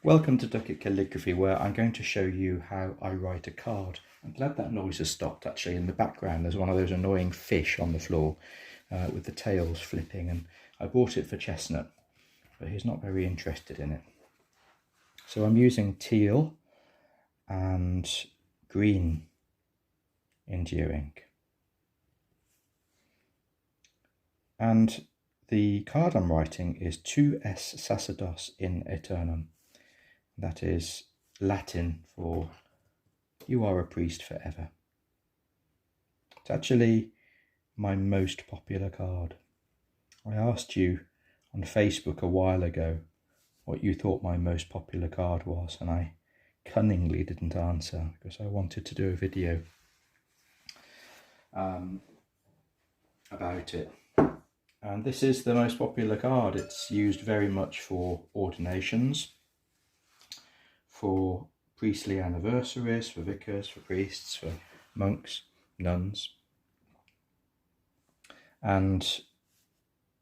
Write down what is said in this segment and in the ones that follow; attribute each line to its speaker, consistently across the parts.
Speaker 1: Welcome to Ducket Calligraphy, where I'm going to show you how I write a card. I'm glad that noise has stopped. Actually, in the background there's one of those annoying fish on the floor with the tails flipping, and I bought it for Chestnut, but he's not very interested in it. So I'm using teal and green Indio ink. And the card I'm writing is Tu es sacerdos in aeternum. That is Latin for you are a priest forever. It's actually my most popular card. I asked you on Facebook a while ago what you thought my most popular card was, and I cunningly didn't answer because I wanted to do a video about it. And this is the most popular card. It's used very much for ordinations, for priestly anniversaries, for vicars, for priests, for monks, nuns. And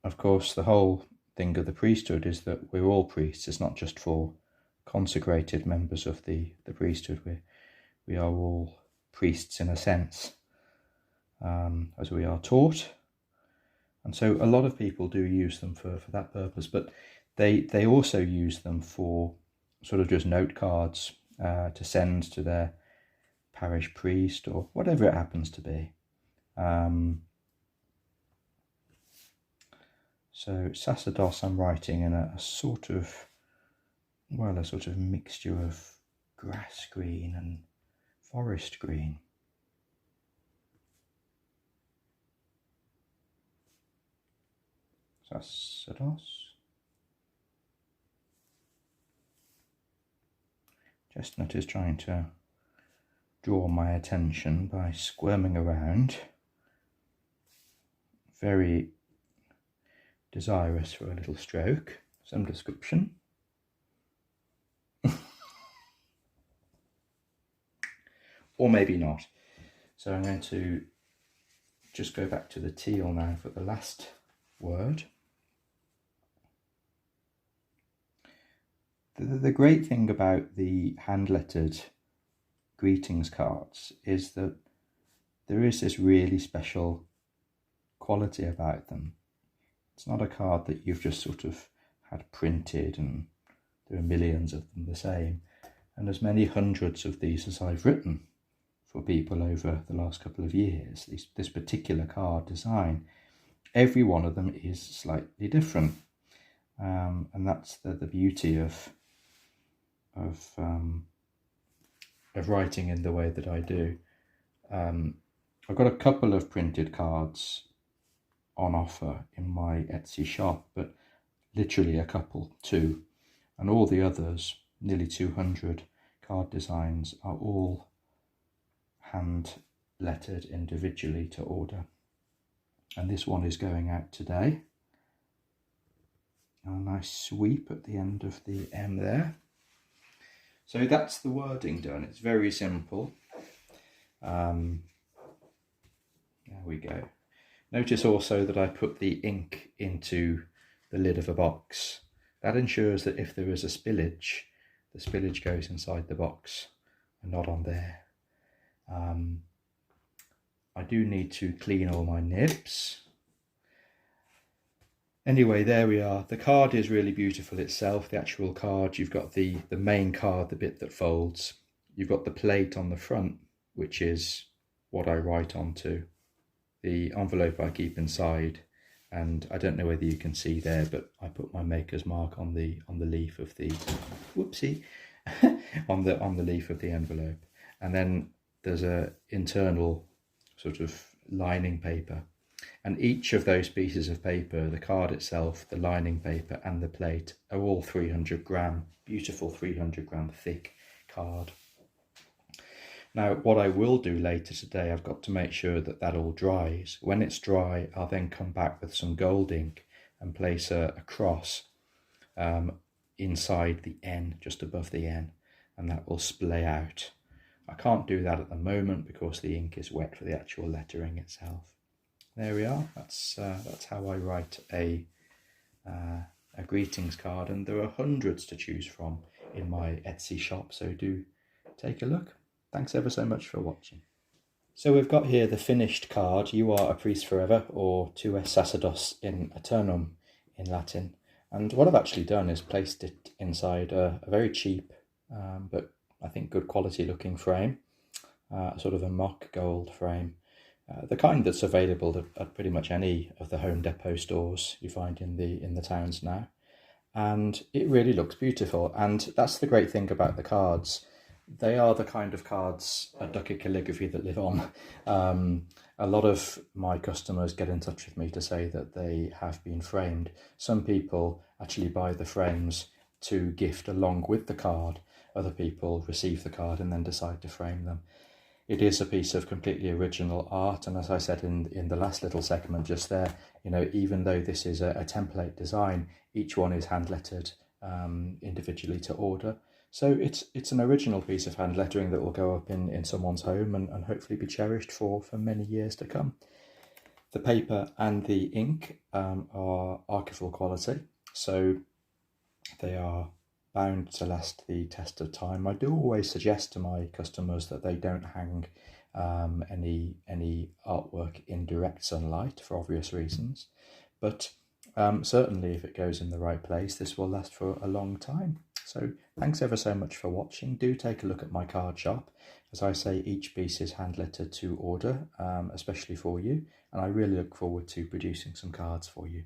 Speaker 1: of course the whole thing of the priesthood is that we're all priests. It's not just for consecrated members of the priesthood. We are all priests in a sense, as we are taught. And so a lot of people do use them for that purpose, but they also use them for sort of just note cards to send to their parish priest or whatever it happens to be. So sacerdos I'm writing in a sort of mixture of grass green and forest green. Sacerdos. Chestnut is trying to draw my attention by squirming around, very desirous for a little stroke, some description. Or maybe not. So I'm going to just go back to the teal now for the last word. The great thing about the hand-lettered greetings cards is that there is this really special quality about them. It's not a card that you've just sort of had printed and there are millions of them the same. And as many hundreds of these as I've written for people over the last couple of years, this particular card design, every one of them is slightly different. And that's the beauty of writing in the way that I do. I've got a couple of printed cards on offer in my Etsy shop, but literally a couple, two, and all the others, nearly 200 card designs, are all hand lettered individually to order. And this one is going out today. A nice sweep at the end of the M there. So that's the wording done. It's very simple. There we go. Notice also that I put the ink into the lid of a box. That ensures that if there is a spillage, the spillage goes inside the box and not on there. I do need to clean all my nibs. Anyway, there we are. The card is really beautiful itself, the actual card. You've got the main card, the bit that folds. You've got the plate on the front, which is what I write onto. The envelope I keep inside, and I don't know whether you can see there, but I put my maker's mark on the leaf of the whoopsie on the leaf of the envelope. And then there's a internal sort of lining paper. And each of those pieces of paper, the card itself, the lining paper and the plate, are all 300 gram, beautiful 300 gram thick card. Now, what I will do later today, I've got to make sure that that all dries. When it's dry, I'll then come back with some gold ink and place a cross inside the N, just above the N, and that will splay out. I can't do that at the moment because the ink is wet for the actual lettering itself. There we are. That's how I write a a greetings card, and there are hundreds to choose from in my Etsy shop, so do take a look. Thanks ever so much for watching. So we've got here the finished card, You Are a Priest Forever, or Tu es sacerdos in Aeternum in Latin. And what I've actually done is placed it inside a very cheap, but I think good quality looking frame, sort of a mock gold frame. The kind that's available at pretty much any of the Home Depot stores you find in the towns now. And it really looks beautiful. And that's the great thing about the cards. They are the kind of cards at Ducky Calligraphy that live on. A lot of my customers get in touch with me to say that they have been framed. Some people actually buy the frames to gift along with the card. Other people receive the card and then decide to frame them. It is a piece of completely original art, and as I said in the last little segment just there, you know, even though this is a template design, each one is hand lettered individually to order. So it's an original piece of hand lettering that will go up in someone's home and hopefully be cherished for many years to come. The paper and the ink are archival quality, so they are bound to last the test of time. I do always suggest to my customers that they don't hang any artwork in direct sunlight for obvious reasons, but certainly if it goes in the right place, this will last for a long time. So thanks ever so much for watching. Do take a look at my card shop. As I say, each piece is hand lettered to order, especially for you, and I really look forward to producing some cards for you.